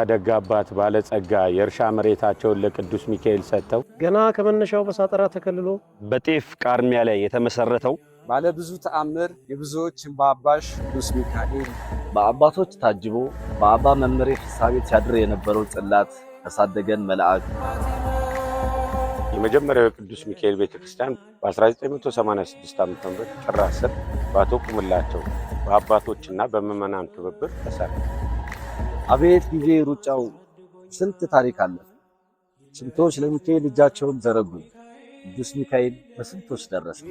ደግ አባት ባለጸጋ የእርሻ መሬታቸውን ለቅዱስ ሚካኤል ሰጥተው ገና ከመነሻው በሳጠራ ተከልሎ በጤፍ ቃርሚያ ላይ የተመሰረተው ባለ ብዙ ተአምር የብዙዎች እንባ አባሽ ቅዱስ ሚካኤል በአባቶች ታጅቦ በአባ መምሬ ፍስሐ ቤት ሲያድር የነበረው ጽላት ያሳደገን መልአክ የመጀመሪያው ቅዱስ ሚካኤል ቤተክርስቲያን በ1986 ዓ.ም ጥር 10 በአቶ ቁምላቸው በአባቶችና በምዕመናን ትብብር ተሰራ። አቤት ጊዜ ሩጫው ስንት ታሪክ አለ። ስንቶች ለሚካኤል እጃቸውን ዘረጉ። ቅዱስ ሚካኤል በስንቶች ደረሰ።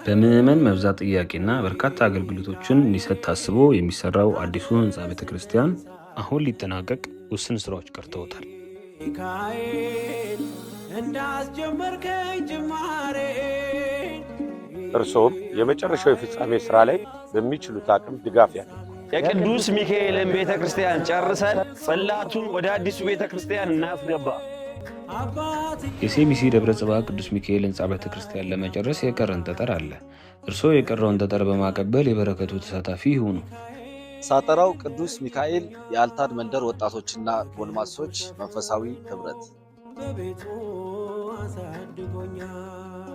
በምዕመን መብዛት ጥያቄና በርካታ አገልግሎቶችን እንዲሰጥ ታስቦ የሚሰራው አዲሱ ህንፃ ቤተክርስቲያን አሁን ሊጠናቀቅ ውስን ስራዎች ቀርተውታል። ሚካኤል እንዳስጀመርከኝ ጅማሬ እርሶም የመጨረሻው የፍጻሜ ስራ ላይ በሚችሉት አቅም ድጋፍ ያድርጉ። የቅዱስ ሚካኤልን ቤተክርስቲያን ጨርሰን ጽላቱን ወደ አዲሱ ቤተክርስቲያን እናስገባ። የሴሚሲ ደብረ ጽባህ ቅዱስ ሚካኤል ህንፃ ቤተክርስቲያን ለመጨረስ የቀረን ጠጠር አለ። እርስዎ የቀረውን ጠጠር በማቀበል የበረከቱ ተሳታፊ ይሁኑ። ሳጠራው ቅዱስ ሚካኤል የአልታድ መንደር ወጣቶችና ጎልማሶች መንፈሳዊ ህብረት በቤቱ አሳድጎኛል።